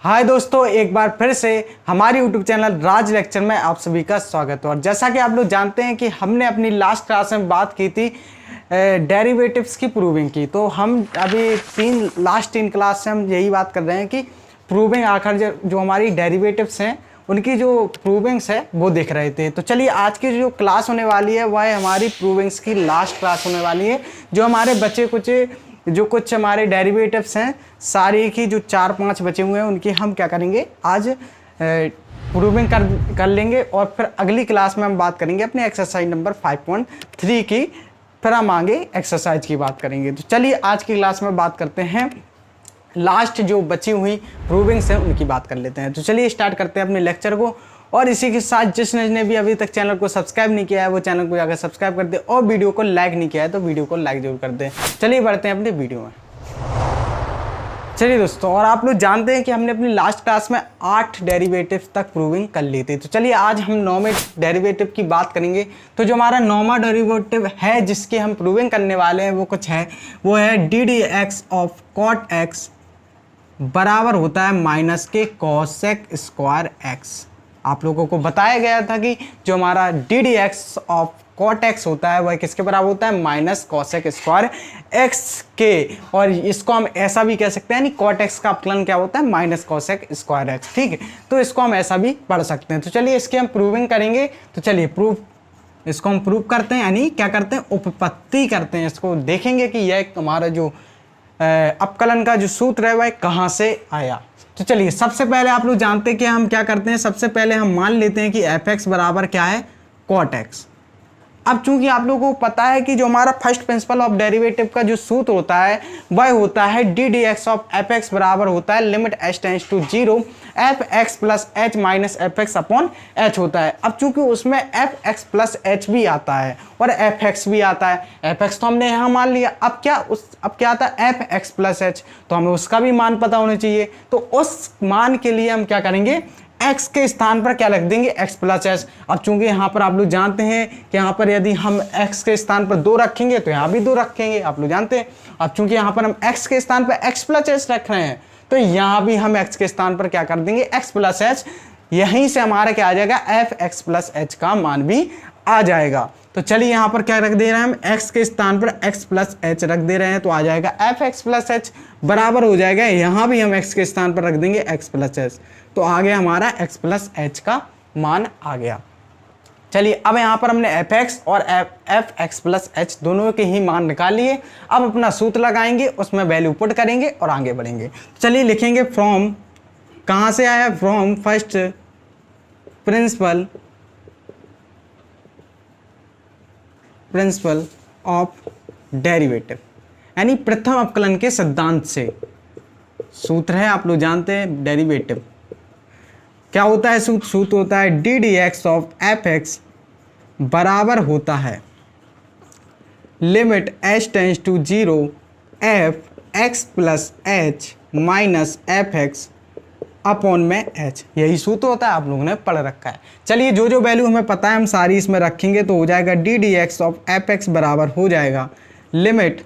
हाय दोस्तों, एक बार फिर से हमारी यूट्यूब चैनल राज लेक्चर में आप सभी का स्वागत है। और जैसा कि आप लोग जानते हैं कि हमने अपनी लास्ट क्लास में बात की थी डेरिवेटिव्स की प्रूविंग की, तो हम अभी लास्ट तीन क्लास से हम यही बात कर रहे हैं कि प्रूविंग आखिर जो हमारी डेरिवेटिव्स हैं उनकी जो प्रूविंग्स है वो देख रहे थे। तो चलिए आज की जो क्लास होने वाली है वह हमारी प्रूविंग्स की लास्ट क्लास होने वाली है। जो हमारे बच्चे कुछ हमारे डेरिवेटिव्स हैं सारी की जो 4-5 बचे हुए हैं उनकी हम क्या करेंगे आज प्रूविंग कर लेंगे। और फिर अगली क्लास में हम बात करेंगे अपने एक्सरसाइज नंबर 5.3 की, फिर हम आगे एक्सरसाइज की बात करेंगे। तो चलिए आज की क्लास में बात करते हैं लास्ट जो बची हुई प्रूविंग्स हैं उनकी बात कर लेते हैं। तो चलिए स्टार्ट करते हैं अपने लेक्चर को। और इसी के साथ जिसने भी अभी तक चैनल को सब्सक्राइब नहीं किया है वो चैनल को जाकर सब्सक्राइब कर दे, और वीडियो को लाइक नहीं किया है तो वीडियो को लाइक जरूर कर दें। चलिए बढ़ते हैं अपनी वीडियो में। चलिए दोस्तों, और आप लोग जानते हैं कि हमने अपनी लास्ट क्लास में 8 डेरिवेटिव तक प्रूविंग कर ली थी। तो चलिए आज हम 9वें डेरिवेटिव की बात करेंगे। तो जो हमारा 9वां डेरिवेटिव है जिसकी हम प्रूविंग करने वाले हैं वो कुछ है, वो है d d x of cot x बराबर होता है माइनस के कॉसेक स्क्वायर एक्स। आप लोगों को बताया गया था कि जो हमारा d d x of cot x होता है वह किसके बराबर होता है, माइनस कॉसेक स्क्वायर एक्स के। और इसको हम ऐसा भी कह सकते हैं, नहीं कॉट एक्स का अपकलन क्या होता है, माइनस कॉसेक स्क्वायर एक्स। ठीक है, तो इसको हम ऐसा भी पढ़ सकते हैं। तो चलिए इसकी हम प्रूविंग करेंगे। तो चलिए इसको हम प्रूव करते हैं, यानी क्या करते हैं, उपपत्ति करते हैं। इसको देखेंगे कि यह हमारा जो अपकलन का जो सूत्र है वह कहाँ से आया। तो चलिए सबसे पहले आप लोग जानते हैं कि हम क्या करते हैं, सबसे पहले हम मान लेते हैं कि एफ एक्स बराबर क्या है, कॉट एक्स। अब चूंकि आप लोगों को पता है कि जो हमारा फर्स्ट प्रिंसिपल ऑफ डेरिवेटिव का जो सूत्र होता है वह होता है d d x of f x बराबर होता है limit h tends to 0 f x plus h minus f x upon h होता है। अब चूंकि उसमें एफ एक्स प्लस एच भी आता है और एफ एक्स भी आता है, एफ एक्स तो हमने यहाँ मान लिया। अब क्या आता है, एफ एक्स प्लस एच, तो हमें उसका भी मान पता होना चाहिए। तो उस मान के लिए हम क्या करेंगे, x के स्थान पर क्या रख देंगे, x प्लस एच। अब चूंकि यहाँ पर आप लोग जानते हैं कि यहाँ पर यदि हम x के स्थान पर 2 रखेंगे तो यहाँ भी 2 रखेंगे, आप लोग जानते हैं। अब चूंकि यहाँ पर हम x के स्थान पर x प्लस एच रख रहे हैं तो यहाँ भी हम x के स्थान पर क्या कर देंगे, x प्लस एच। यहीं से हमारा क्या आ जाएगा, एफ एक्स प्लस एच का मान भी आ जाएगा। तो चलिए यहाँ पर क्या रख दे रहे हैं हम, x के स्थान पर x प्लस एच रख दे रहे हैं, तो आ जाएगा एफ एक्स प्लस एच बराबर हो जाएगा, यहाँ भी हम x के स्थान पर रख देंगे x प्लस एच, तो आ गया हमारा x प्लस एच का मान आ गया। चलिए अब यहाँ पर हमने एफ एक्स और एफ एक्स प्लस एच दोनों के ही मान निकाल लिए। अब अपना सूत्र लगाएंगे, उसमें वैल्यू पुट करेंगे और आगे बढ़ेंगे। चलिए लिखेंगे फ्रॉम, कहाँ से आया, from first principle of derivative, यानी प्रथम अपकलन के सिद्धांत से। सूत्र है आप लोग जानते हैं डेरिवेटिव क्या होता है, सूत्र होता है d d x of f x बराबर होता है limit h tends to 0 f x plus h minus f x upon में एच। यही सूत्र होता है, आप लोगों ने पढ़ रखा है। चलिए जो जो वैल्यू हमें पता है हम सारी इसमें रखेंगे, तो हो जाएगा d d x of f x बराबर हो जाएगा limit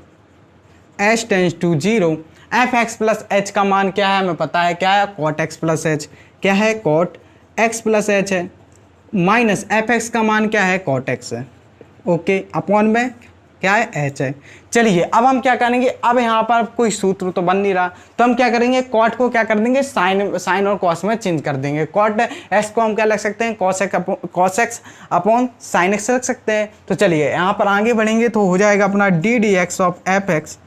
h tends to 0 f x plus h का मान क्या है, हमें पता है क्या है, कॉट एक्स प्लस एच। क्या है, कॉट एक्स प्लस एच है, माइनस एफ एक्स का मान क्या है, कॉट एक्स है, ओके, अपॉन में क्या है, एच है। चलिए अब हम क्या करेंगे, अब यहाँ पर कोई सूत्र तो बन नहीं रहा, तो हम क्या करेंगे, कॉट को क्या कर देंगे, साइन और कॉस में चेंज कर देंगे। कॉट एक्स को हम क्या रख सकते हैं, cos x upon sine x रख सकते हैं। तो चलिए यहाँ पर आगे बढ़ेंगे तो हो जाएगा अपना d d x of f x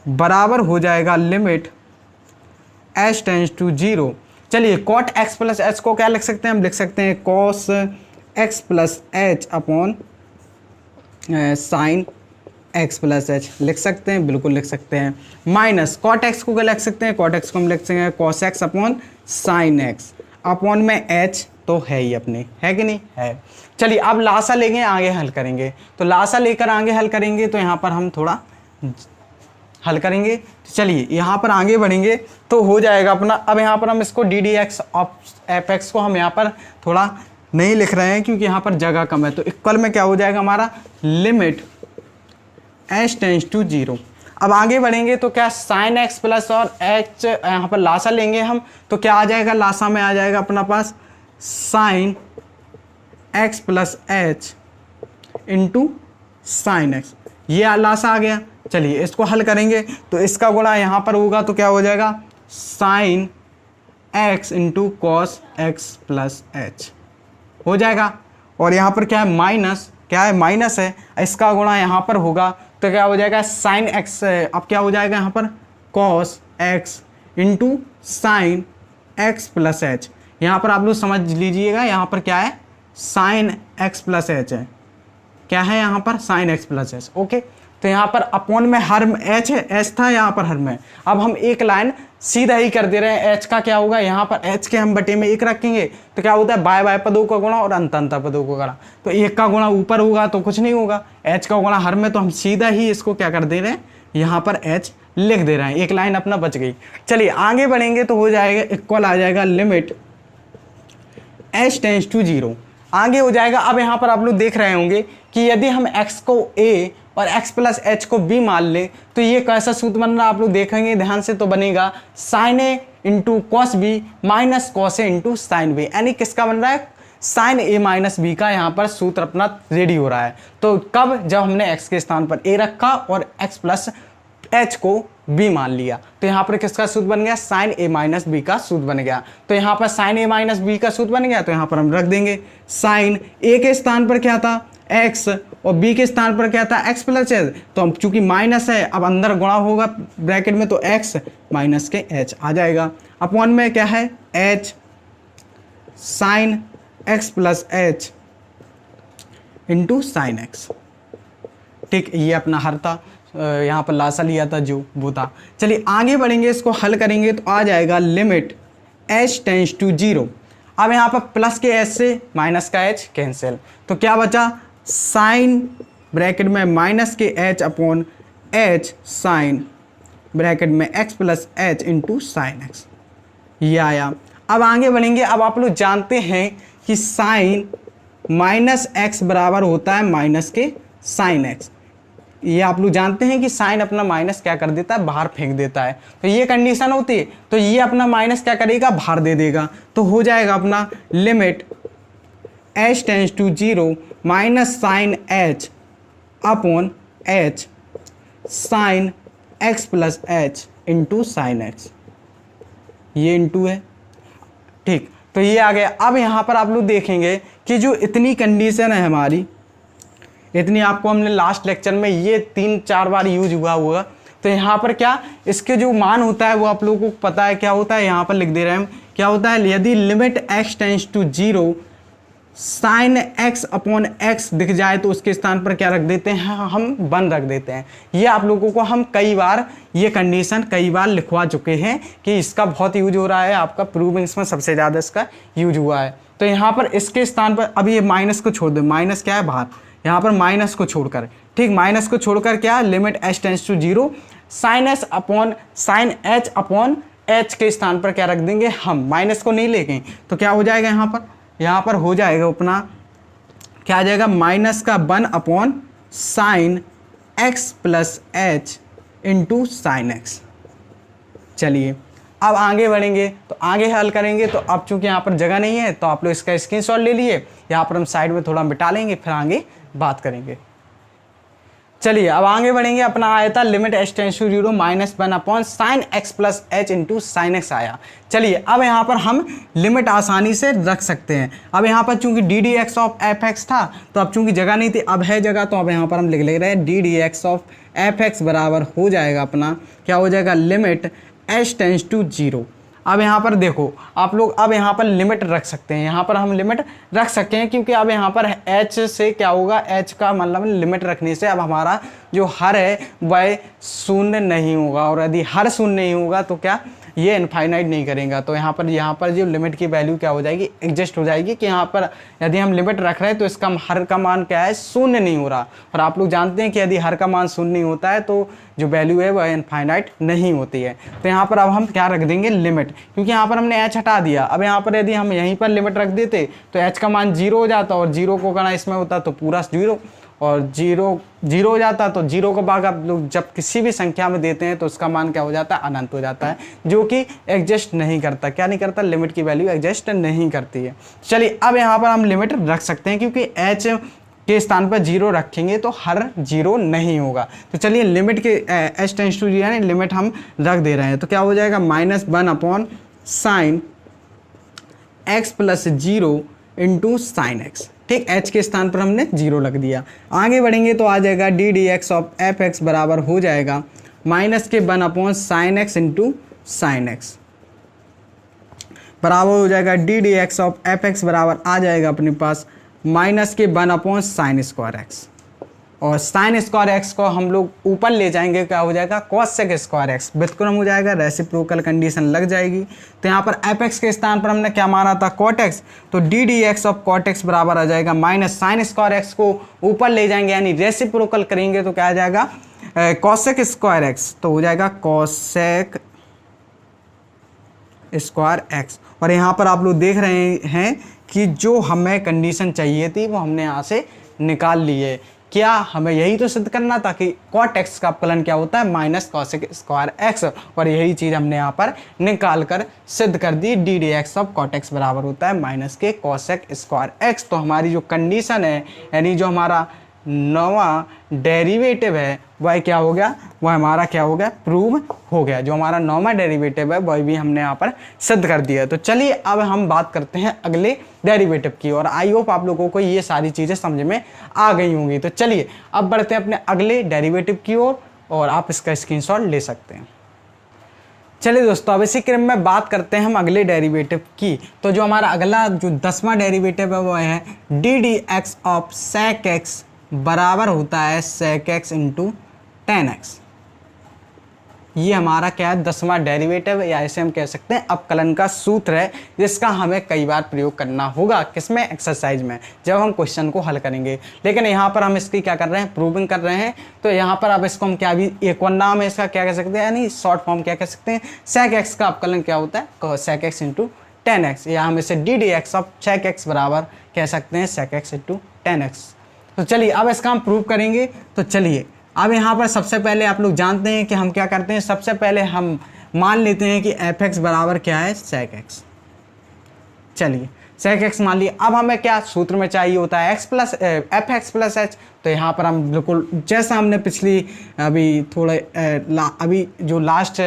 बराबर हो जाएगा लिमिट एच टेंड्स टू 0। चलिए कॉट एक्स प्लस एच को क्या लिख सकते हैं, हम लिख सकते हैं cos x plus h upon sine x plus H लिख सकते हैं, बिल्कुल लिख सकते हैं। माइनस कॉट एक्स को क्या लिख सकते हैं, कॉट एक्स को हम लिख सकते हैं cos x upon sine x upon में एच, तो है ही अपने, है कि नहीं है। चलिए अब लासा लेंगे, आगे हल करेंगे। तो लासा लेकर आगे हल करेंगे तो यहाँ पर हम थोड़ा हल करेंगे। तो चलिए यहाँ पर आगे बढ़ेंगे तो हो जाएगा अपना, अब यहाँ पर हम इसको D d x of f x को हम यहाँ पर थोड़ा नहीं लिख रहे हैं क्योंकि यहाँ पर जगह कम है। तो इक्वल में क्या हो जाएगा हमारा, लिमिट एच टेंड्स टू 0। अब आगे बढ़ेंगे तो क्या साइन एक्स प्लस और एच यहाँ पर लासा लेंगे हम, तो क्या आ जाएगा, लासा में आ जाएगा अपना पास sine x plus h into sine x, ये लासा आ गया। चलिए इसको हल करेंगे तो इसका गुणा यहाँ पर होगा तो क्या हो जाएगा, sine x into cos x plus H हो जाएगा। और यहाँ पर क्या है, माइनस, क्या है, माइनस है, इसका गुणा यहाँ पर होगा तो क्या हो जाएगा, साइन एक्स, अब क्या हो जाएगा यहाँ पर cos x into sine x plus H. यहाँ पर आप लोग समझ लीजिएगा, यहाँ पर क्या है, साइन एक्स प्लस एच है, क्या है यहाँ पर, sign x plus H. Okay, तो यहाँ पर अपॉन में हर एच है, एच था यहाँ पर हर में, अब हम एक लाइन सीधा ही कर दे रहे हैं। एच का क्या होगा, यहाँ पर एच के हम बटे में एक रखेंगे तो क्या होता है, बाय बाय पदों का गुणा और अंत अंत पदों का गुणा, तो एक का गुणा ऊपर होगा तो कुछ नहीं होगा, एच का गुणा हर में, तो हम सीधा ही इसको क्या कर दे रहे हैं, यहाँ पर एच लिख दे रहे हैं, एक लाइन अपना बच गई। चलिए आगे बढ़ेंगे तो हो जाएगा इक्वल आ जाएगा लिमिट एच टेंस टू 0, आगे हो जाएगा। अब यहाँ पर आप लोग देख रहे होंगे कि यदि हम x को a और x प्लस एच को b मान लें तो ये कैसा सूत्र बन रहा है आप लोग देखेंगे ध्यान से, तो बनेगा sine a into cos b minus cos a into sine b, यानी किसका बन रहा है, साइन ए माइनस बी का यहाँ पर सूत्र अपना रेडी हो रहा है। तो कब, जब हमने x के स्थान पर a रखा और x प्लस एच को b मान लिया, तो यहाँ पर किसका सूत्र बन गया, साइन ए माइनस बी का सूत्र बन गया। तो यहाँ पर साइन ए माइनस बी का सूत्र बन गया, तो यहाँ पर हम रख देंगे साइन ए के स्थान पर क्या था x और b के स्थान पर क्या था x प्लस एच, तो हम चूंकि माइनस है अब अंदर गुणा होगा ब्रैकेट में, तो x माइनस के h आ जाएगा, अपॉन में क्या है h sine x plus h into sine x. ठीक, ये अपना हर था, यहाँ पर लासा लिया था जो वो था। चलिए आगे बढ़ेंगे, इसको हल करेंगे तो आ जाएगा लिमिट h टेंस टू 0। अब यहाँ पर प्लस के h से माइनस का h कैंसिल, तो क्या बचा, साइन ब्रैकेट में माइनस के h upon h sine bracket में x plus h into sine x, ये आया। अब आगे बढ़ेंगे, अब आप लोग जानते हैं कि साइन माइनस एक्स बराबर होता है माइनस के साइन एक्स, ये आप लोग जानते हैं कि साइन अपना माइनस क्या कर देता है, बाहर फेंक देता है, तो ये कंडीशन होती है, तो ये अपना माइनस क्या करेगा, बाहर दे देगा, तो हो जाएगा अपना limit h tends to 0 minus sine h upon h sine x plus h into sine x, ये इंटू है। ठीक, तो ये आ गया। अब यहाँ पर आप लोग देखेंगे कि जो इतनी कंडीशन है हमारी, इतनी आपको हमने लास्ट लेक्चर में ये 3-4 बार यूज हुआ होगा, तो यहाँ पर क्या, इसके जो मान होता है वो आप लोगों को पता है क्या होता है, यहाँ पर लिख दे रहे हैं हम, क्या होता है, यदि limit x tends to 0 sine x upon x दिख जाए तो उसके स्थान पर क्या रख देते हैं, हम 1 रख देते हैं। ये आप लोगों को हम कई बार ये कंडीशन कई बार लिखवा चुके हैं कि इसका बहुत यूज हो रहा है, आपका प्रूविंग्स में सबसे ज़्यादा इसका यूज हुआ है। तो यहाँ पर इसके स्थान पर अब ये माइनस को छोड़ दे, माइनस क्या है बाहर, यहाँ पर माइनस को छोड़कर, ठीक, माइनस को छोड़कर क्या, limit h tends to 0 sine h upon sine h upon h के स्थान पर क्या रख देंगे हम, माइनस को नहीं लेंगे, तो क्या हो जाएगा यहाँ पर हो जाएगा अपना क्या आ जाएगा, माइनस का 1 upon sine x plus h into sine x. चलिए अब आगे बढ़ेंगे, तो आगे हल करेंगे, तो अब चूंकि यहाँ पर जगह नहीं है तो आप लोग इसका स्क्रीनशॉट ले लिए, यहाँ पर हम साइड में थोड़ा मिटा लेंगे, फिर आगे बात करेंगे। चलिए अब आगे बढ़ेंगे, अपना आया था limit h tends to 0 minus 1 upon sine x plus h into sine x आया। चलिए अब यहाँ पर हम लिमिट आसानी से रख सकते हैं। अब यहाँ पर चूंकि D d x of f x था, तो अब चूंकि जगह नहीं थी, अब है जगह, तो अब यहाँ पर हम लिख ले रहे हैं D d x of f x बराबर हो जाएगा अपना, क्या हो जाएगा, लिमिट h टेंस टू 0। अब यहाँ पर देखो आप लोग, अब यहाँ पर लिमिट रख सकते हैं, यहाँ पर हम लिमिट रख सकते हैं, क्योंकि अब यहाँ पर h से क्या होगा, h का मतलब लिमिट रखने से अब हमारा जो हर है वह शून्य नहीं होगा, और यदि हर शून्य नहीं होगा तो क्या ये इनफाइनाइट नहीं करेगा। तो यहाँ पर जो लिमिट की वैल्यू क्या हो जाएगी, एडजस्ट हो जाएगी, कि यहाँ पर यदि हम लिमिट रख रहे हैं तो इसका हर का मान क्या है, शून्य नहीं हो रहा, और आप लोग जानते हैं कि यदि हर का मान शून्य नहीं होता है तो जो वैल्यू है वह इनफाइनाइट नहीं होती है। तो यहाँ पर अब हम क्या रख देंगे, लिमिट, क्योंकि यहाँ पर हमने h हटा दिया। अब यहाँ पर यदि हम यहीं पर लिमिट रख देते तो h का मान 0 हो जाता, और 0 को करना इसमें होता तो पूरा 0, और जीरो जीरो हो जाता, तो जीरो का भाग आप लोग जब किसी भी संख्या में देते हैं तो उसका मान क्या हो जाता है, अनंत हो जाता है, जो कि एग्जिस्ट नहीं करता। क्या नहीं करता, लिमिट की वैल्यू एग्जिस्ट नहीं करती है। चलिए अब यहाँ पर हम लिमिट रख सकते हैं, क्योंकि एच के स्थान पर जीरो रखेंगे तो हर जीरो नहीं होगा। तो चलिए लिमिट के एच टेंस टू जीरो यानी लिमिट हम रख दे रहे हैं, तो क्या हो जाएगा -1 upon sine x plus zero into sine x. ठीक, एच के स्थान पर हमने जीरो रख दिया। आगे बढ़ेंगे तो आ जाएगा d d x of f x बराबर हो जाएगा -1 upon sine x into sine x बराबर हो जाएगा d d x of f x बराबर आ जाएगा अपने पास -1 अपॉन साइन स्क्वायर एक्स, और साइन स्क्वायर एक्स को हम लोग ऊपर ले जाएंगे, क्या हो जाएगा कॉसेक स्क्वायर एक्स, व्युत्क्रम हो जाएगा, रेसिप्रोकल कंडीशन लग जाएगी। तो यहाँ पर एफ एक्स के स्थान पर हमने क्या माना था, कॉट एक्स, तो d d x of cot x बराबर आ जाएगा माइनस साइन स्क्वायर एक्स को ऊपर ले जाएंगे यानी रेसिप्रोकल करेंगे तो क्या आ जाएगा कॉसेक स्क्वायर एक्स, तो हो जाएगा कॉसेक स्क्वायर एक्स। और यहाँ पर आप लोग देख रहे हैं कि जो हमें कंडीशन चाहिए थी वो हमने यहाँ से निकाल ली है। क्या हमें यही तो सिद्ध करना था कि कॉट एक्स का अपकलन क्या होता है, माइनस कॉसेक स्क्वायर एक्स, और यही चीज़ हमने यहाँ पर निकाल कर सिद्ध कर दी। D d x of cot x बराबर होता है माइनस के कॉसेक स्क्वायर एक्स। तो हमारी जो कंडीशन है यानी जो हमारा नौवां डेरिवेटिव है वह क्या हो गया, वह हमारा क्या हो गया, प्रूव हो गया। जो हमारा नौवां डेरिवेटिव है वह भी हमने यहाँ पर सिद्ध कर दिया। तो चलिए अब हम बात करते हैं अगले डेरिवेटिव की, और आई होप आप लोगों को ये सारी चीज़ें समझ में आ गई होंगी। तो चलिए अब बढ़ते हैं अपने अगले डेरिवेटिव की ओर, और आप इसका स्क्रीनशॉट ले सकते हैं। चलिए दोस्तों अब इसी क्रम में बात करते हैं हम अगले डेरिवेटिव की। तो जो हमारा अगला जो 10वां डेरिवेटिव है वह है d d x of sec x बराबर होता है sec x into tan x. ये हमारा क्या है, 10वां डेरिवेटिव, या इसे हम कह सकते हैं अपकलन का सूत्र है, जिसका हमें कई बार प्रयोग करना होगा। किसमें, एक्सरसाइज में, जब हम क्वेश्चन को हल करेंगे। लेकिन यहाँ पर हम इसकी क्या कर रहे हैं, प्रूविंग कर रहे हैं। तो यहाँ पर अब इसको हम क्या भी एक वन नाम है इसका क्या कह सकते हैं, यानी शॉर्ट फॉर्म क्या कह सकते हैं, सेक एक्स का अपकलन क्या होता है, sec x into tan x, या हम इसे d d x of sec x बराबर कह सकते हैं sec x into tan x. तो चलिए अब इसका हम प्रूव करेंगे। तो चलिए अब यहाँ पर सबसे पहले आप लोग जानते हैं कि हम क्या करते हैं, सबसे पहले हम मान लेते हैं कि एफ एक्स बराबर क्या है, सेक एक्स। चलिए सेक एक्स मान लिया। अब हमें क्या सूत्र में चाहिए होता है, एफ एक्स प्लस एच। तो यहाँ पर हम बिल्कुल जैसा हमने पिछली अभी जो लास्ट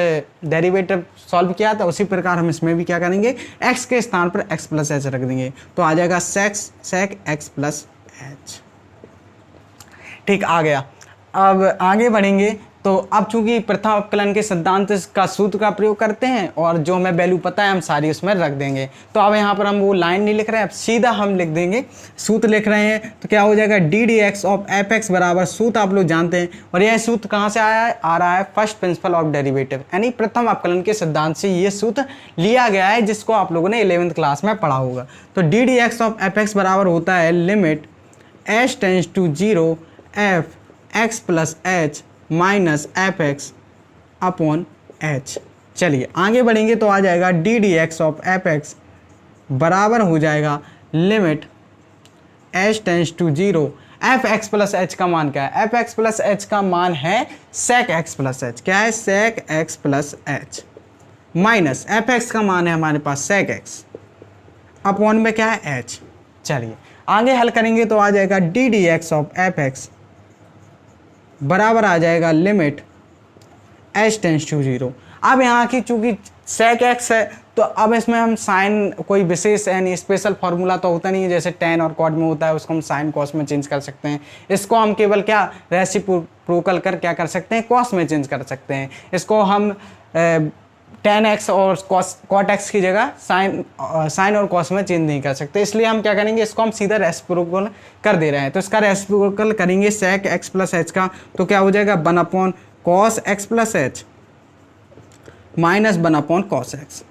डेरिवेटिव सॉल्व किया था उसी प्रकार हम इसमें भी क्या करेंगे, एक्स के स्थान पर एक्स प्लस एच रख देंगे। तो आ जाएगा सेक एक्स प्लस एच। ठीक, आ गया। अब आगे बढ़ेंगे। तो अब चूंकि प्रथम अपकलन के सिद्धांत का सूत्र का प्रयोग करते हैं और जो हमें वैल्यू पता है हम सारी उसमें रख देंगे। तो अब यहाँ पर हम वो लाइन नहीं लिख रहे हैं, अब सीधा हम लिख देंगे, सूत्र लिख रहे हैं। तो क्या हो जाएगा, d d x of f x बराबर, सूत्र आप लोग जानते हैं, और यह सूत्र कहाँ से आया है, आ रहा है फर्स्ट प्रिंसिपल ऑफ डेरिवेटिव, यानी प्रथम अपकलन के सिद्धांत से ये सूत्र लिया गया है, जिसको आप लोगों ने 11वीं क्लास में पढ़ा होगा। तो d d x of f x बराबर होता है limit h tends to zero f x plus h minus f x upon h. चलिए आगे बढ़ेंगे तो आ जाएगा d d x of f x बराबर हो जाएगा limit h tends to zero f x plus h का मान क्या है, एफ एक्स प्लस एच का मान है सेक एक्स प्लस एच। क्या है, sec x plus h minus f x का मान है हमारे पास सेक एक्स अपॉन में क्या है, एच। चलिए आगे हल करेंगे तो आ जाएगा d d x of f x बराबर आ जाएगा limit h tends to zero. अब यहाँ की चूंकि सेक एक्स है तो अब इसमें हम साइन कोई विशेष यानी स्पेशल फार्मूला तो होता नहीं है, जैसे टेन और कॉट में होता है, उसको हम साइन कॉस में चेंज कर सकते हैं। इसको हम केवल क्या रेसिप्रोकल कर क्या कर सकते हैं, कॉस में चेंज कर सकते हैं। इसको हम टेन एक्स और कॉट एक्स की जगह साइन और कॉस में चेंज नहीं कर सकते, इसलिए हम क्या करेंगे, इसको हम सीधा रेसिप्रोकल कर दे रहे हैं। तो इसका रेसिप्रोकल करेंगे सेक एक्स प्लस एच का, तो क्या हो जाएगा 1 upon cos x plus h minus 1 upon cos x.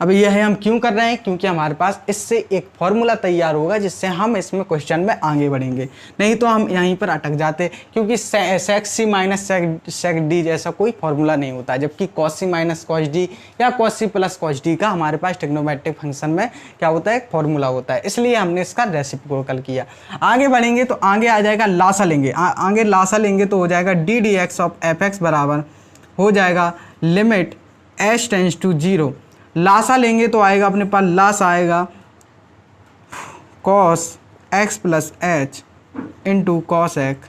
अब यह है हम क्यों कर रहे हैं, क्योंकि हमारे पास इससे एक फॉर्मूला तैयार होगा जिससे हम इसमें क्वेश्चन में आगे बढ़ेंगे, नहीं तो हम यहीं पर अटक जाते, क्योंकि सेक सी माइनस सेक डी जैसा कोई फॉर्मूला नहीं होता, जबकि cos c minus cos d या cos c plus cos d का हमारे पास ट्रिग्नोमेट्रिक फंक्शन में क्या होता है, एक फॉर्मूला होता है, इसलिए हमने इसका रेसिप्रोकल किया। आगे बढ़ेंगे तो आगे आ जाएगा लासा लेंगे, आगे लासा लेंगे तो हो जाएगा d d x of f x बराबर हो जाएगा लिमिट एच टेंस टू 0। लासा लेंगे तो आएगा अपने पास, लासा आएगा cos x plus h into cos x.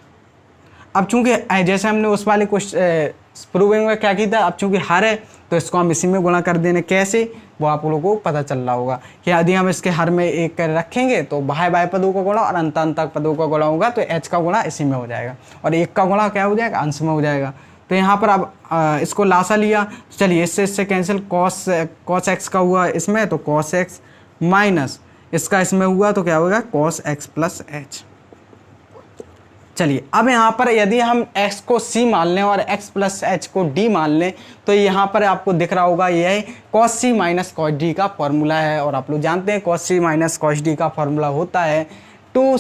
अब चूंकि जैसे हमने उस वाले प्रूविंग में क्या किया था, अब चूंकि हर है तो इसको हम इसी में गुणा कर देने, कैसे वो आप लोगों को पता चल रहा होगा कि यदि हम इसके हर में एक कर रखेंगे तो बाह्य बाह्य पदों का गुणा और अंत पदों का गुणा होगा, तो एच का गुणा इसी में हो जाएगा और एक का गुणा क्या हो जाएगा, अंश में हो जाएगा। तो यहाँ पर अब इसको लासा लिया, चलिए इससे कैंसिल, कॉस एक्स का हुआ इसमें तो कॉस एक्स माइनस इसका इसमें हुआ तो क्या होगा, कॉस एक्स प्लस एच। चलिए अब यहाँ पर यदि हम x को c मान लें और x प्लस एच को d मान लें तो यहाँ पर आपको दिख रहा होगा ये cos c minus cos d का फॉर्मूला है, और आप लोग जानते हैं cos c minus cos d का फॉर्मूला होता है 2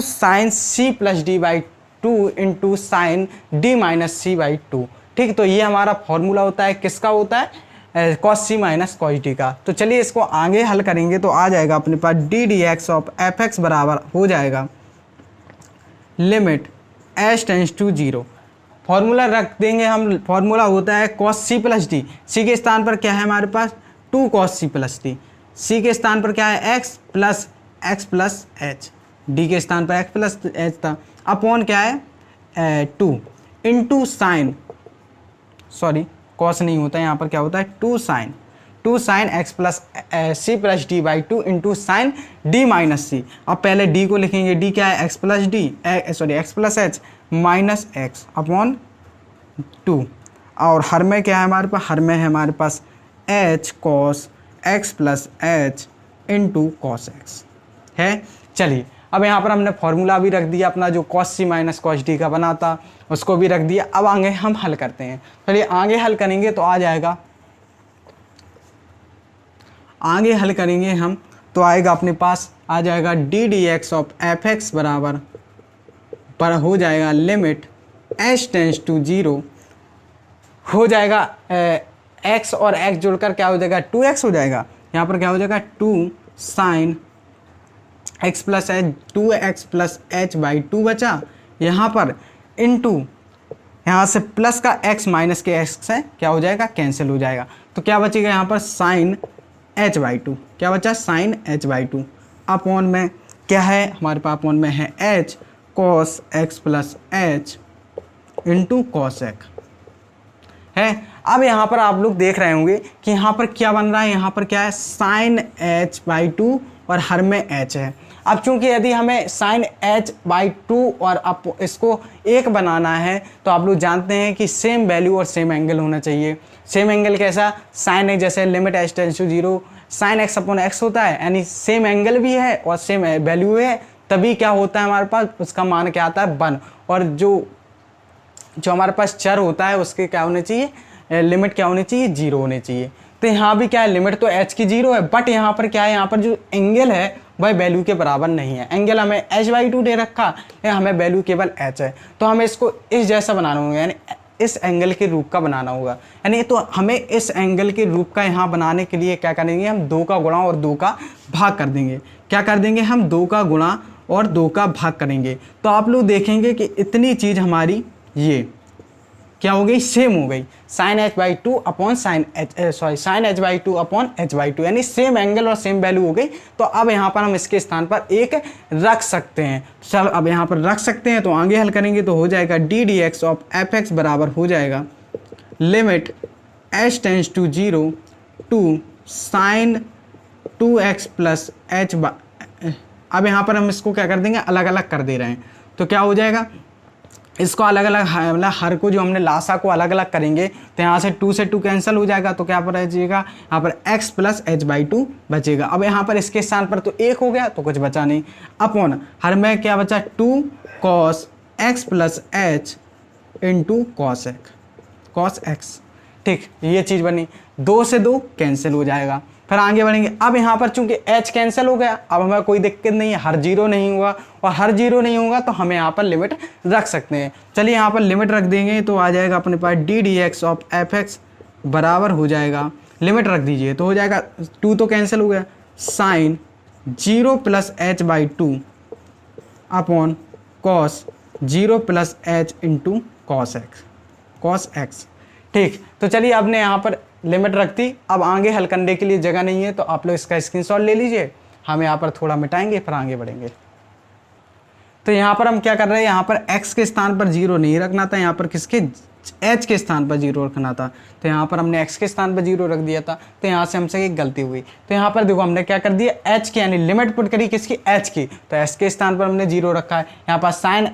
sine c plus d by 2 into sine d minus c by 2। ठीक, तो ये हमारा फॉर्मूला होता है, किसका होता है, cos c minus cos d का। तो चलिए इसको आगे हल करेंगे तो आ जाएगा अपने पास d d x of f x बराबर हो जाएगा limit h tends to 0। Formula रख देंगे हम, फॉर्मूला होता है cos c plus d, c के स्थान पर क्या है हमारे पास 2 cos c plus d, c के स्थान पर क्या है x प्लस एच, डी के स्थान पर x प्लस एच था, अपॉन क्या है 2 इंटू साइन, सॉरी कॉस नहीं होता यहाँ पर, क्या होता है 2 sine x plus c plus d by 2 into sine d minus c. अब पहले डी को लिखेंगे, डी क्या है x plus d, sorry x plus h minus x upon 2, और हर में क्या है हमारे पास, हर में है हमारे पास h cos x plus h into cos x है। चलिए अब यहाँ पर हमने फॉर्मूला भी रख दिया अपना, जो cos c minus cos d का बना था उसको भी रख दिया। अब आगे हम हल करते हैं, चलिए आगे हल करेंगे तो आ जाएगा, आगे हल करेंगे हम तो आएगा अपने पास आ जाएगा d d x of f x बराबर पर हो जाएगा लिमिट एच टेंस टू 0 हो जाएगा, एक्स और एक्स जुड़कर क्या हो जाएगा 2x हो जाएगा, यहाँ पर क्या हो जाएगा 2 sine x plus H 2x plus h by 2 बचा, यहाँ पर इनटू यहाँ से प्लस का x माइनस के x से क्या हो जाएगा, कैंसिल हो जाएगा, तो क्या बचेगा यहाँ पर साइन एच बाई 2, क्या बचा साइन एच बाई 2 अपॉन में क्या है हमारे पास, अपॉन में है H cos x plus h into cos x है। अब यहाँ पर आप लोग देख रहे होंगे कि यहाँ पर क्या बन रहा है, यहाँ पर क्या है साइन एच बाई 2 और हर में एच है। अब चूंकि यदि हमें साइन एच बाई 2 और अब इसको एक बनाना है तो आप लोग जानते हैं कि सेम वैल्यू और सेम एंगल होना चाहिए। सेम एंगल कैसा, साइन एक्स जैसे limit h tends to 0 sine x upon x होता है, यानी सेम एंगल भी है और सेम वैल्यू है, तभी क्या होता है हमारे पास, उसका मान क्या आता है 1, और जो हमारे पास चर होता है उसके क्या होने चाहिए, लिमिट क्या होनी चाहिए 0 होने चाहिए। तो यहाँ भी क्या है, लिमिट तो h की 0 है, बट यहाँ पर क्या है, यहाँ पर जो एंगल है वह वैल्यू के बराबर नहीं है। एंगल हमें h बाई 2 दे रखा है, हमें वैल्यू केवल h है, तो हमें इसको इस जैसा बनाना होगा, यानी इस एंगल के रूप का बनाना होगा। यानी तो हमें इस एंगल के रूप का यहाँ बनाने के लिए क्या करेंगे, हम 2 का गुणा और 2 का भाग कर देंगे। क्या कर देंगे, हम 2 का गुणा और 2 का भाग करेंगे, तो आप लोग देखेंगे कि इतनी चीज़ हमारी ये क्या हो गई, सेम हो गई, sine h by 2 upon sine h by 2 upon h by 2, यानी सेम एंगल और सेम वैल्यू हो गई। तो अब यहाँ पर हम इसके स्थान पर एक रख सकते हैं। चलो अब यहाँ पर रख सकते हैं, तो आगे हल करेंगे तो हो जाएगा d d x of f x बराबर हो जाएगा limit h tends to 0 two sine 2x plus h. अब यहाँ पर हम इसको क्या कर देंगे, अलग अलग कर दे रहे हैं, तो क्या हो जाएगा, इसको अलग अलग मतलब हर को जो हमने लासा को अलग अलग करेंगे तो यहाँ से 2 से 2 कैंसिल हो जाएगा, तो क्या पर बचेगा, यहाँ पर x प्लस एच बाई 2 बचेगा। अब यहाँ पर इसके स्थान पर तो 1 हो गया तो कुछ बचा नहीं, अपॉन हर में क्या बचा 2 cos x plus h into cos x. ठीक, ये चीज़ बनी, 2 से 2 कैंसिल हो जाएगा। फिर आगे बढ़ेंगे। अब यहाँ पर चूंकि h कैंसिल हो गया, अब हमें कोई दिक्कत नहीं है, हर जीरो नहीं हुआ, और हर जीरो नहीं होगा तो हमें यहाँ पर लिमिट रख सकते हैं। चलिए यहाँ पर लिमिट रख देंगे तो आ जाएगा अपने पास d d x of f x बराबर हो जाएगा, लिमिट रख दीजिए तो हो जाएगा 2 तो कैंसिल हो गया, sine 0 plus h by 2 upon cos 0 plus h into cos x. ठीक, तो चलिए आपने यहाँ पर लिमिट रख दी। अब आगे हल करने के लिए जगह नहीं है तो आप लोग इसका स्क्रीनशॉट ले लीजिए, हम यहाँ पर थोड़ा मिटाएंगे फिर आगे बढ़ेंगे। तो यहाँ पर हम क्या कर रहे हैं, यहाँ पर x के स्थान पर 0 नहीं रखना था, यहाँ पर किसके h के स्थान पर 0 रखना था, तो यहाँ पर हमने x के स्थान पर 0 रख दिया था, तो यहाँ से हमसे एक गलती हुई। तो यहाँ पर देखो हमने क्या कर दिया, h की यानी लिमिट पुट करी किसकी, h की, तो s के स्थान पर हमने 0 रखा है। यहाँ पर साइन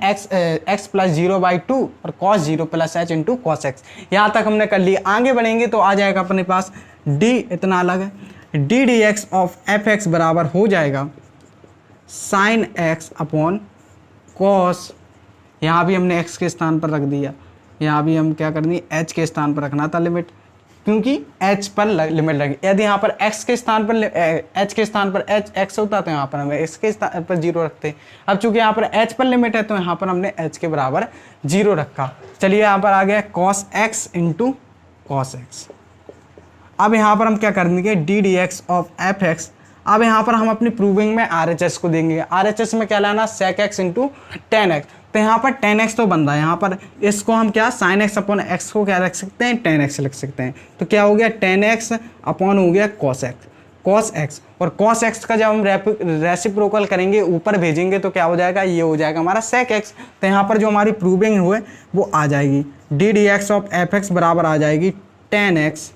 x प्लस 0 बाई 2 और cos 0 plus h into cos x, यहाँ तक हमने कर लिया। आगे बढ़ेंगे तो आ जाएगा अपने पास d, इतना अलग है, d d x of f x बराबर हो जाएगा साइन x अपॉन कॉस, यहाँ भी हमने x के स्थान पर रख दिया, यहाँ भी हम क्या करनी है, h के स्थान पर रखना था लिमिट, क्योंकि h पर लिमिट लगी। यदि यहाँ पर x के स्थान पर h के स्थान पर x होता तो यहाँ पर हमें x के स्थान पर 0 रखते। अब चूंकि यहाँ पर h पर लिमिट है तो यहाँ पर हमने h के बराबर 0 रखा। चलिए यहाँ पर आ गया cos x into cos x. अब यहाँ पर हम क्या करेंगे, D d x of f x. अब यहाँ पर हम अपनी प्रूविंग में RHS को देंगे, RHS में क्या लाना, sec x into tan x. तो यहाँ पर टेन एक्स तो बन रहा है, यहाँ पर इसको हम क्या साइन एक्स अपॉन एक्स को क्या रख सकते हैं, टेन एक्स लिख सकते हैं। तो क्या हो गया, टेन एक्स अपॉन हो गया कॉस एक्स, और कॉस एक्स का जब हम रेसिप्रोकल करेंगे ऊपर भेजेंगे तो क्या हो जाएगा, ये हो जाएगा हमारा सेक एक्स। तो यहाँ पर जो हमारी प्रूविंग हुए वो आ जाएगी, d d x of f x बराबर आ जाएगी tan x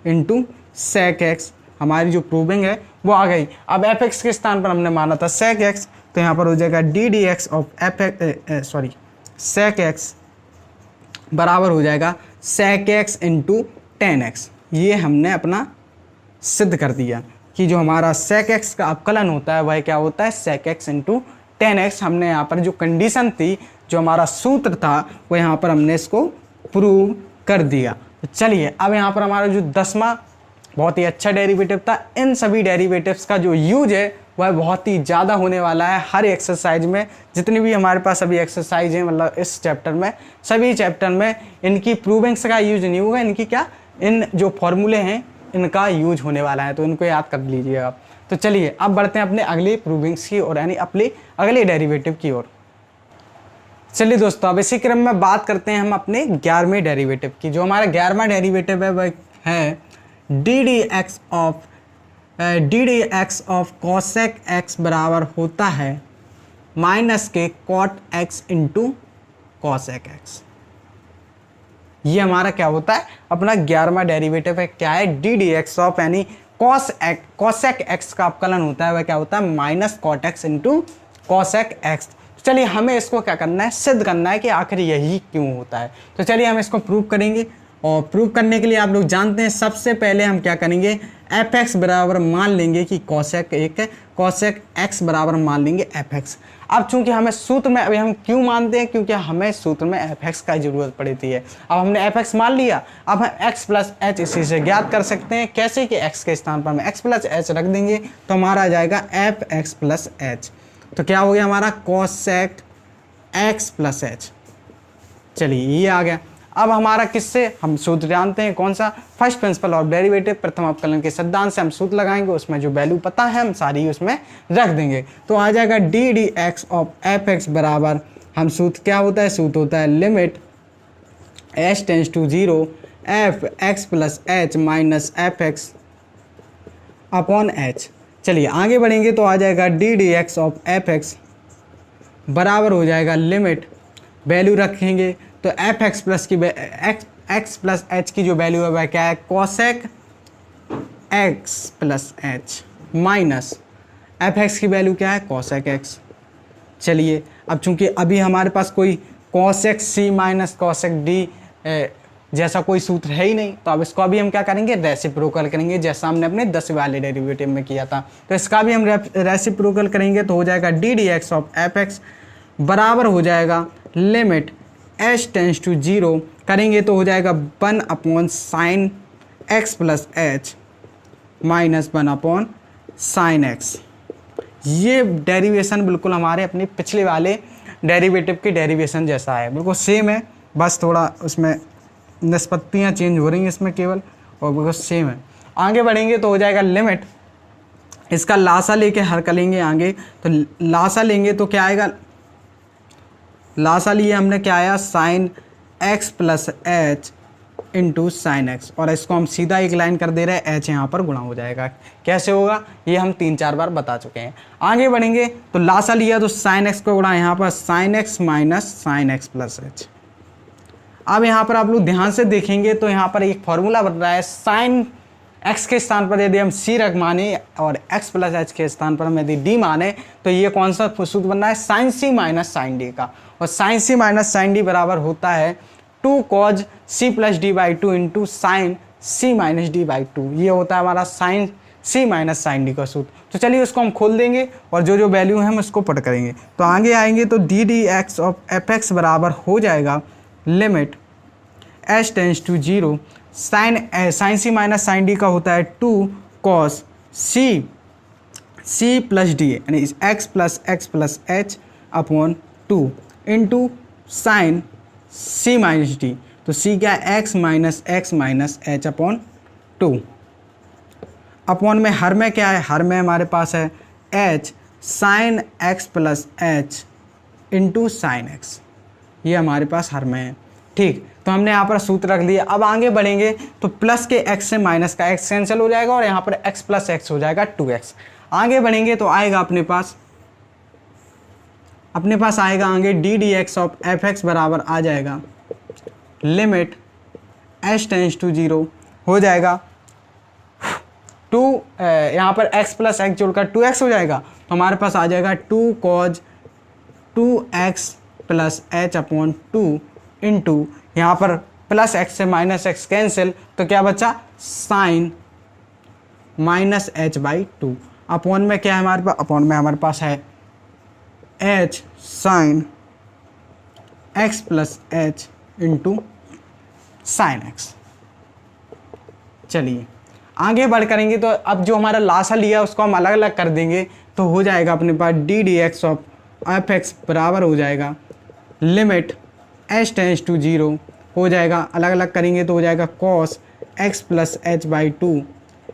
into sec x. हमारी जो प्रूविंग है वो आ गई। अब एफ एक्स के स्थान पर हमने माना था सेक एक्स, तो यहाँ पर हो जाएगा d d x of f x sec x बराबर हो जाएगा sec x into tan x. ये हमने अपना सिद्ध कर दिया कि जो हमारा सेक एक्स का अवकलन होता है वह क्या होता है, sec x into tan x. हमने यहाँ पर जो कंडीशन थी, जो हमारा सूत्र था, वो यहाँ पर हमने इसको प्रूव कर दिया। तो चलिए अब यहाँ पर हमारा जो 10वां बहुत ही अच्छा डेरिवेटिव था। इन सभी डेरिवेटिव्स का जो यूज है वह बहुत ही ज़्यादा होने वाला है हर एक्सरसाइज में। जितनी भी हमारे पास अभी एक्सरसाइज है, मतलब इस चैप्टर में, सभी चैप्टर में इनकी प्रूविंग्स का यूज नहीं होगा, इनकी क्या, इन जो फॉर्मूले हैं इनका यूज होने वाला है, तो इनको याद कर लीजिए आप। तो चलिए अब बढ़ते हैं अपने अगली प्रूविंग्स की ओर, यानी अपने अगले डेरिवेटिव की ओर। चलिए दोस्तों, अब इसी क्रम में बात करते हैं हम अपने 11वें डेरिवेटिव की। जो हमारा 11वां डेरिवेटिव है वह है d d x of cosec x बराबर होता है माइनस के cot x into cosec x. ये हमारा क्या होता है, अपना 11वां डेरिवेटिव है। क्या है, डी डी एक्स ऑफ यानी कॉसेक एक्स का अवकलन होता है वह क्या होता है, minus cot x into cosec x. चलिए हमें इसको क्या करना है, सिद्ध करना है कि आखिर यही क्यों होता है। तो चलिए हम इसको प्रूव करेंगे, और प्रूव करने के लिए आप लोग जानते हैं सबसे पहले हम क्या करेंगे, एफ एक्स बराबर मान लेंगे कि कॉसेक एक है, कॉसेक एक्स बराबर मान लेंगे एफ एक्स। अब चूंकि हमें सूत्र में, अभी हम क्यों मानते हैं, क्योंकि हमें सूत्र में एफ एक्स का जरूरत पड़ती है। अब हमने एफ एक्स मान लिया, अब हम एक्स प्लस एच इसी से ज्ञात कर सकते हैं। कैसे कि एक्स के स्थान पर हम एक्स प्लस एच रख देंगे तो हमारा आ जाएगा एफ एक्स प्लस एच। तो क्या हो गया हमारा, कॉसेक एक्स प्लस एच। चलिए ये आ गया। अब हमारा किससे, हम सूत्र जानते हैं कौन सा, फर्स्ट प्रिंसिपल ऑफ डेरिवेटिव, प्रथम अवकलन के सिद्धांत से हम सूत्र लगाएंगे, उसमें जो वैल्यू पता है हम सारी उसमें रख देंगे। तो आ जाएगा d d x of f x बराबर, हम सूत्र क्या होता है, सूत्र होता है limit h tends to 0 f x plus h minus f x upon h. चलिए आगे बढ़ेंगे तो आ जाएगा d d x of f x बराबर हो जाएगा लिमिट, वैल्यू रखेंगे तो एफ एक्स प्लस की एक्स प्लस एच की जो वैल्यू है वह क्या है, cosec x plus h minus f x की वैल्यू क्या है, कॉसेक एक्स। चलिए अब चूंकि अभी हमारे पास कोई cosec c minus cosec d जैसा कोई सूत्र है ही नहीं, तो अब इसको अभी हम क्या करेंगे, रेसिप्रोकल करेंगे, जैसा हमने अपने 10 वाले डेरिवेटिव में किया था। तो इसका भी हम रेसिप्रोकल करेंगे तो हो जाएगा d d x of f x बराबर हो जाएगा लिमिट एच टेंस टू 0 करेंगे तो हो जाएगा 1 upon sine x plus h minus 1 upon sine x. ये डेरिवेशन बिल्कुल हमारे अपने पिछले वाले डेरिवेटिव के डेरिवेशन जैसा है, बिल्कुल सेम है, बस थोड़ा उसमें निष्पत्तियाँ चेंज हो रही हैं इसमें केवल, और बिल्कुल सेम है। आगे बढ़ेंगे तो हो जाएगा लिमिट, इसका लासा लेके हल करेंगे आगे, तो लासा लेंगे तो क्या आएगा, लासा लिए हमने क्या आया sign x plus h into sine x, और इसको हम सीधा एक लाइन कर दे रहे हैं, एच यहाँ पर गुणा हो जाएगा। कैसे होगा ये हम 3-4 बार बता चुके हैं। आगे बढ़ेंगे तो लासा लिया तो साइन एक्स को गुणा यहाँ पर sine x minus sign x plus h. अब यहाँ पर आप लोग ध्यान से देखेंगे तो यहाँ पर एक फॉर्मूला बन रहा है, साइन एक्स के स्थान पर यदि हम सी रख माने और एक्स प्लस एच के स्थान पर हम यदि डी माने तो ये कौन सा सूत्र बन रहा है, sine c minus sine d का, और sine c minus sine d बराबर होता है 2 cos c plus d by 2 into sine c minus d by 2। ये होता है हमारा sine c minus sine d का सूत्र। तो चलिए उसको हम खोल देंगे और जो जो वैल्यू है हम उसको पढ़ करेंगे। तो आगे आएंगे तो d d x of f x बराबर हो जाएगा limit h tends to 0 sign c minus sine d का होता है 2 कॉस सी प्लस डी यानी x plus h upon 2 into sine c minus D, तो सी क्या है x minus H upon 2 upon में हर में क्या है, हर में हमारे पास है H sine x plus h into sine x, ये हमारे पास हर में है। ठीक, तो हमने यहाँ पर सूत्र रख दिया। अब आगे बढ़ेंगे तो प्लस के x से माइनस का x कैंसिल हो जाएगा और यहाँ पर x प्लस एक्स हो जाएगा 2x। आगे बढ़ेंगे तो आएगा अपने पास आएगा आगे D d x of f x बराबर आ जाएगा लिमिट एच टेंस टू 0 हो जाएगा 2, यहाँ पर x प्लस एक्स जोड़कर 2x हो जाएगा, तो हमारे पास आ जाएगा 2 cos 2x plus h upon 2 into यहाँ पर प्लस एक्स से माइनस एक्स कैंसिल, तो क्या बचा sine minus h by 2 upon में क्या है हमारे पास, अपॉन में हमारे पास है H sine x plus h into sine x. चलिए आगे बढ़ करेंगे तो अब जो हमारा लासा लिया उसको हम अलग अलग कर देंगे, तो हो जाएगा अपने पास d d x of f x बराबर हो जाएगा लिमिट एच टेंस टू 0 हो जाएगा, अलग अलग करेंगे तो हो जाएगा cos x plus h by 2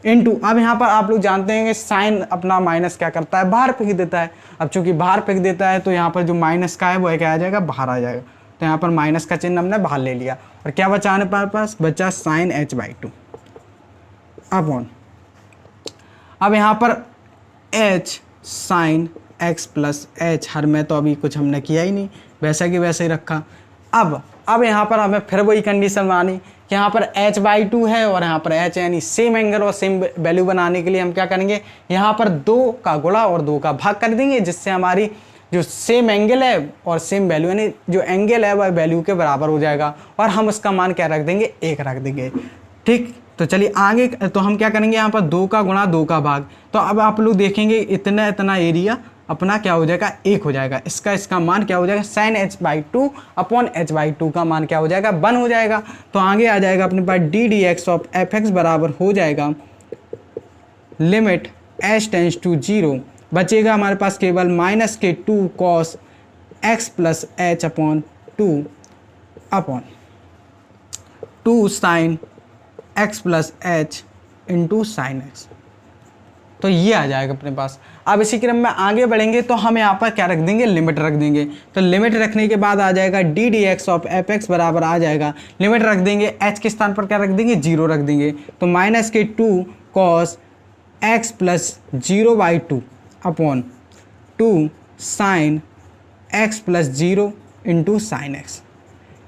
into, अब यहाँ पर आप लोग जानते हैं कि साइन अपना माइनस क्या करता है, बाहर फेंक देता है। अब चूंकि बाहर फेंक देता है तो यहाँ पर जो माइनस का है वो क्या आ जाएगा, बाहर आ जाएगा, तो यहाँ पर माइनस का चिन्ह हमने बाहर ले लिया और क्या बचा हमारे पास, बचा साइन एच बाई 2 अपॉन, अब यहाँ पर h sine x plus h, हर में तो अभी कुछ हमने किया ही नहीं, वैसा कि वैसे ही रखा। अब यहाँ पर हमें फिर वही कंडीशन बनानी कि यहाँ पर h बाई 2 है और यहाँ पर h यानी सेम एंगल और सेम वैल्यू बनाने के लिए हम क्या करेंगे, यहाँ पर 2 का गुणा और 2 का भाग कर देंगे, जिससे हमारी जो सेम एंगल है और सेम वैल्यू यानी जो एंगल है वह वैल्यू के बराबर हो जाएगा और हम उसका मान क्या रख देंगे, 1 रख देंगे। ठीक, तो चलिए आगे तो हम क्या करेंगे, यहाँ पर 2 का गुणा 2 का भाग, तो अब आप लोग देखेंगे इतना एरिया अपना क्या हो जाएगा, 1 हो जाएगा, इसका मान क्या हो जाएगा, sine h by 2 upon h by 2 का मान क्या हो जाएगा, 1 हो जाएगा। तो आगे आ जाएगा अपने पास d d x of f x बराबर हो जाएगा लिमिट एच टेंस टू 0, बचेगा हमारे पास केवल माइनस के 2 cos x plus h upon 2 upon 2 sine x plus h into sine x, तो ये आ जाएगा अपने पास। अब इसी क्रम में आगे बढ़ेंगे तो हम यहाँ पर क्या रख देंगे, लिमिट रख देंगे। तो लिमिट रखने के बाद आ जाएगा d d x of f x बराबर आ जाएगा, लिमिट रख देंगे, एच के स्थान पर क्या रख देंगे, 0 रख देंगे, तो माइनस के 2 cos x plus 0 by 2 upon 2 sine x plus 0 into sine x.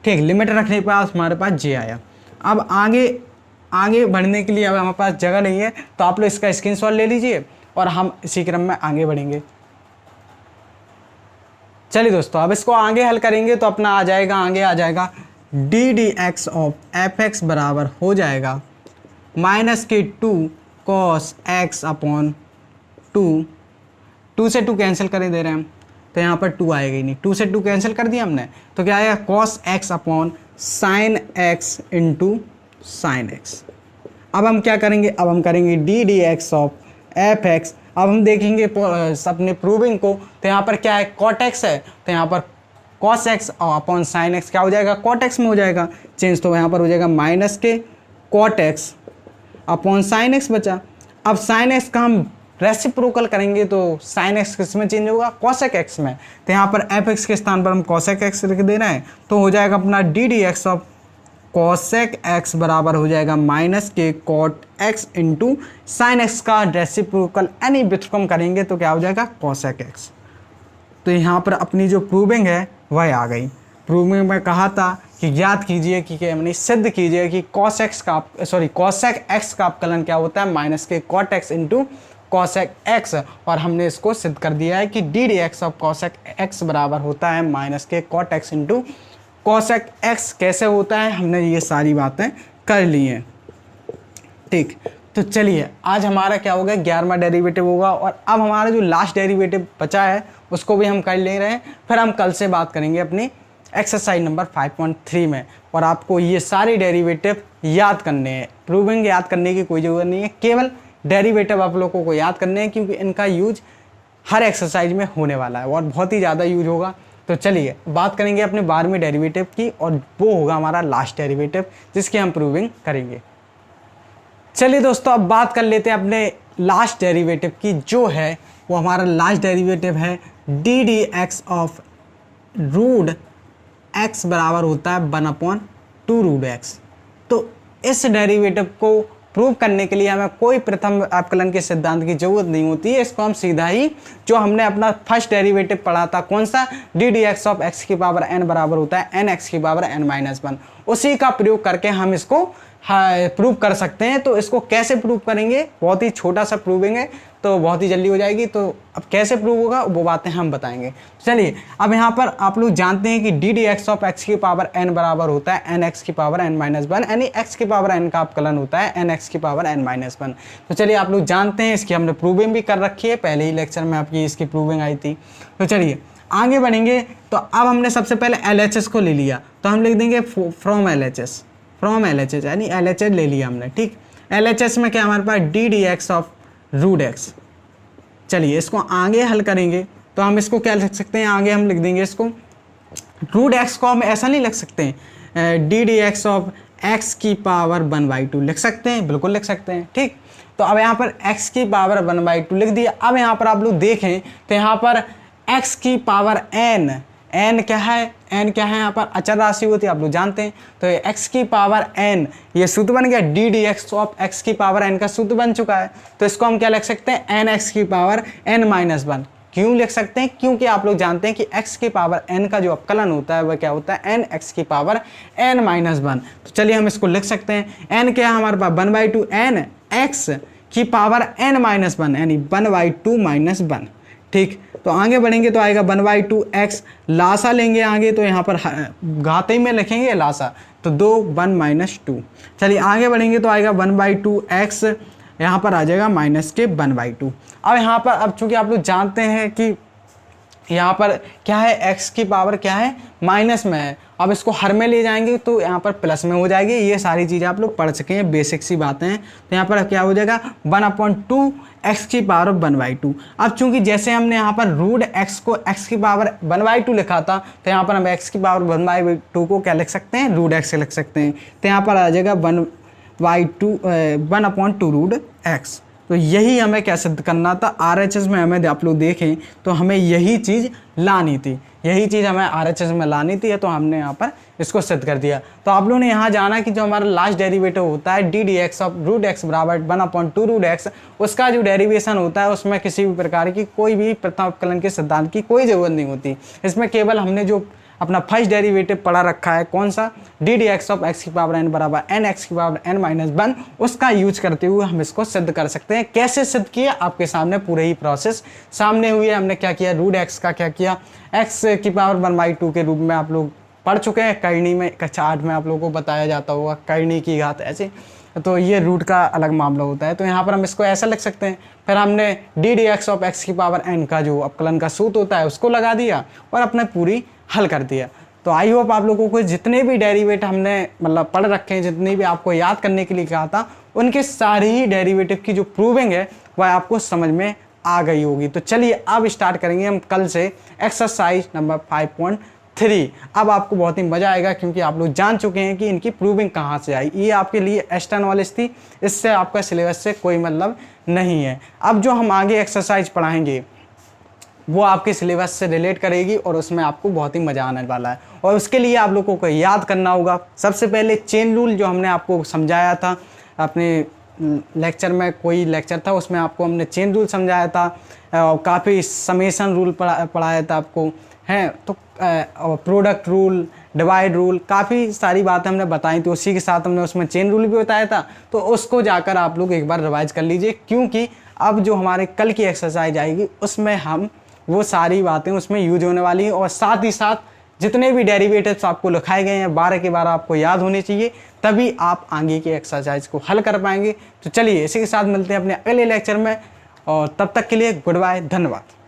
ठीक, लिमिट रखने के बाद हमारे पास जे आया। अब आगे बढ़ने के लिए अब हमारे पास जगह नहीं है, तो आप लोग इसका स्क्रीनशॉट ले लीजिए और हम इसी क्रम में आगे बढ़ेंगे। चलिए दोस्तों, अब इसको आगे हल करेंगे तो अपना आगे आ जाएगा d d x of f x बराबर हो जाएगा माइनस के 2 कॉस एक्स अपॉन 2 से 2 कैंसिल कर दे रहे हैं हम, तो यहाँ पर 2 आएगा ही नहीं, 2 से 2 कैंसिल कर दिया हमने, तो क्या आएगा cos x upon sine x into sine x. अब हम क्या करेंगे, अब हम करेंगे D d x of f x. अब हम देखेंगे अपने प्रूविंग को, तो यहाँ पर क्या है कॉट एक्स है, तो यहाँ पर cos x upon sine x क्या हो जाएगा कॉट एक्स में हो जाएगा चेंज, तो यहाँ पर हो जाएगा माइनस के cot x upon sine x बचा। अब साइन एक्स का हम रेसिप्रोकल करेंगे तो साइन एक्स किस में चेंज होगा cosec x में, तो यहाँ पर एफ एक्स के स्थान पर हम cosec x लिख दे रहे हैं, तो हो जाएगा अपना d d x of cosec x बराबर हो जाएगा माइनस के cot x into sine x का रेसिप्रोकल यानी व्युत्क्रम करेंगे तो क्या हो जाएगा cosec x। तो यहाँ पर अपनी जो प्रूविंग है वह आ गई। प्रूविंग में कहा था कि ज्ञात कीजिए कि यानी सिद्ध कीजिए कि cosec x का अपकलन क्या होता है माइनस के cot x into cosec x, और हमने इसको सिद्ध कर दिया है कि D d x of cosec x बराबर होता है माइनस के cot x into cosec x। कैसे होता है हमने ये सारी बातें कर ली हैं, ठीक। तो चलिए आज हमारा क्या होगा 11वां डेरिवेटिव होगा, और अब हमारा जो लास्ट डेरिवेटिव बचा है उसको भी हम कर ले रहे हैं, फिर हम कल से बात करेंगे अपनी एक्सरसाइज नंबर 5.3 में। और आपको ये सारे डेरिवेटिव याद करने हैं, प्रूविंग याद करने की कोई ज़रूरत नहीं है, केवल डेरिवेटिव आप लोगों को याद करने हैं, क्योंकि इनका यूज हर एक्सरसाइज में होने वाला है और बहुत ही ज़्यादा यूज होगा। तो चलिए बात करेंगे अपने 12वें डेरिवेटिव की, और वो होगा हमारा लास्ट डेरिवेटिव जिसकी हम प्रूविंग करेंगे। चलिए दोस्तों अब बात कर लेते हैं अपने लास्ट डेरिवेटिव की, जो है वो हमारा लास्ट डेरिवेटिव है d d x of root x बराबर होता है 1/2 रूट एक्स। तो इस डेरिवेटिव को प्रूव करने के लिए हमें कोई प्रथम अवकलन के सिद्धांत की जरूरत नहीं होती है, इसको हम सीधा ही जो हमने अपना फर्स्ट डेरिवेटिव पढ़ा था कौन सा D d x of x की पावर n बराबर होता है एन एक्स की पावर n-1, उसी का प्रयोग करके हम इसको प्रूव कर सकते हैं। तो इसको कैसे प्रूव करेंगे, बहुत ही छोटा सा प्रूविंग है तो बहुत ही जल्दी हो जाएगी। तो अब कैसे प्रूव होगा वो बातें हम बताएंगे। चलिए अब यहाँ पर आप लोग जानते हैं कि D d x of x की पावर n बराबर होता है एन एक्स की पावर n-1, यानी एक्स की पावर n का अपकलन होता है एन एक्स की पावर n-1। तो चलिए आप लोग जानते हैं, इसकी हमने प्रूविंग भी कर रखी है, पहले ही लेक्चर में आपकी इसकी प्रूविंग आई थी। तो चलिए आगे बढ़ेंगे। तो अब हमने सबसे पहले LHS को ले लिया, तो हम लिख देंगे फ्रॉम LHS यानी LHS ले लिया हमने, ठीक। LHS में क्या हमारे पास d d x of root x. चलिए इसको आगे हल करेंगे तो हम इसको क्या लिख सकते हैं, आगे हम लिख देंगे इसको रूट एक्स को हम ऐसा नहीं लिख सकते हैं, D d x of x की पावर 1/2 लिख सकते हैं, बिल्कुल लिख सकते हैं, ठीक। तो अब यहाँ पर x की पावर 1/2 लिख दिया। अब यहाँ पर आप लोग देखें तो यहाँ पर x की पावर n क्या है, n क्या है यहाँ पर अचर राशि होती है, आप लोग जानते हैं। तो x की पावर n ये सूत्र बन गया, D d x of x की पावर n का सूत्र बन चुका है। तो इसको हम क्या लिख सकते हैं n x की पावर n-1। क्यों लिख सकते हैं, क्योंकि आप लोग जानते हैं कि x की पावर n का जो अपकलन होता है वह क्या होता है n x की पावर n-1। तो चलिए हम इसको लिख सकते हैं, n क्या है हमारे पास 1/2 n x की पावर n-1 यानी 1/2 -1, ठीक। तो आगे बढ़ेंगे तो आएगा 1/2 x, लासा लेंगे आगे तो यहाँ पर घाते में लिखेंगे लासा, तो 2 1 -2। चलिए आगे बढ़ेंगे तो आएगा 1/2 x, यहाँ पर आ जाएगा माइनस के 1/2। अब यहाँ पर अब चूंकि आप लोग जानते हैं कि यहाँ पर क्या है x की पावर क्या है माइनस में है, अब इसको हर में ले जाएंगे तो यहाँ पर प्लस में हो जाएगी। ये सारी चीज़ें आप लोग पढ़ सके हैं, बेसिक सी बातें हैं। तो यहाँ पर क्या हो जाएगा 1/2 x की पावर 1/2। अब चूंकि जैसे हमने यहाँ पर रूट x को x की पावर 1/2 लिखा था, तो यहाँ पर हम x की पावर 1/2 को क्या लिख सकते हैं रूट x लिख सकते हैं। तो यहाँ पर आ जाएगा 1/2 रूट x। तो यही हमें क्या सिद्ध करना था, RHS में हमें आप लोग देखें तो हमें यही चीज़ लानी थी, यही चीज़ हमें RHS में लानी थी, तो हमने यहाँ पर इसको सिद्ध कर दिया। तो आप लोगों ने यहाँ जाना कि जो हमारा लास्ट डेरिवेटिव होता है d d x of root x बराबर 1/2 रूट एक्स, उसका जो डेरिवेशन होता है उसमें किसी भी प्रकार की कोई भी प्रथम अवकलन के सिद्धांत की कोई ज़रूरत नहीं होती। इसमें केवल हमने जो अपना फर्स्ट डेरिवेटिव पढ़ा रखा है कौन सा D d x of x की पावर n बराबर एन एक्स की पावर n-1, उसका यूज करते हुए हम इसको सिद्ध कर सकते हैं। कैसे सिद्ध किया आपके सामने पूरे ही प्रोसेस सामने हुई है। हमने क्या किया, रूट एक्स का क्या किया, x की पावर 1/2 के रूप में आप लोग पढ़ चुके हैं, करनी में कक्षा 8 में आप लोगों को बताया जाता होगा, करनी की घात ऐसे तो ये रूट का अलग मामला होता है। तो यहाँ पर हम इसको ऐसा लिख सकते हैं। फिर हमने D d x of x की पावर एन का जो अवकलन का सूत्र होता है उसको लगा दिया और अपने पूरी हल कर दिया। तो आई होप आप लोगों को जितने भी डेरिवेटिव हमने मतलब पढ़ रखे हैं, जितनी भी आपको याद करने के लिए कहा था, उनके सारे ही डेरिवेटिव की जो प्रूविंग है वह आपको समझ में आ गई होगी। तो चलिए अब स्टार्ट करेंगे हम कल से एक्सरसाइज नंबर 5.3। अब आपको बहुत ही मज़ा आएगा क्योंकि आप लोग जान चुके हैं कि इनकी प्रूविंग कहाँ से आई। ये आपके लिए एक्स्ट्रा नॉलेज थी, इससे आपका सिलेबस से कोई मतलब नहीं है। अब जो हम आगे एक्सरसाइज पढ़ाएंगे वो आपके सिलेबस से रिलेट करेगी और उसमें आपको बहुत ही मज़ा आने वाला है। और उसके लिए आप लोगों को याद करना होगा सबसे पहले चेन रूल, जो हमने आपको समझाया था अपने लेक्चर में, कोई लेक्चर था उसमें आपको हमने चेन रूल समझाया था और काफ़ी समेशन रूल पढ़ाया था आपको, हैं। तो प्रोडक्ट रूल, डिवाइड रूल, काफ़ी सारी बातें हमने बताई थी। उसी के साथ हमने उसमें चेन रूल भी बताया था। तो उसको जाकर आप लोग एक बार रिवाइज कर लीजिए, क्योंकि अब जो हमारे कल की एक्सरसाइज आएगी उसमें हम वो सारी बातें उसमें यूज होने वाली हैं। और साथ ही साथ जितने भी डेरिवेटिव्स आपको लिखाए गए हैं 12 के 12 आपको याद होने चाहिए, तभी आप आगे की एक्सरसाइज को हल कर पाएंगे। तो चलिए इसी के साथ मिलते हैं अपने अगले लेक्चर में, और तब तक के लिए गुड बाय, धन्यवाद।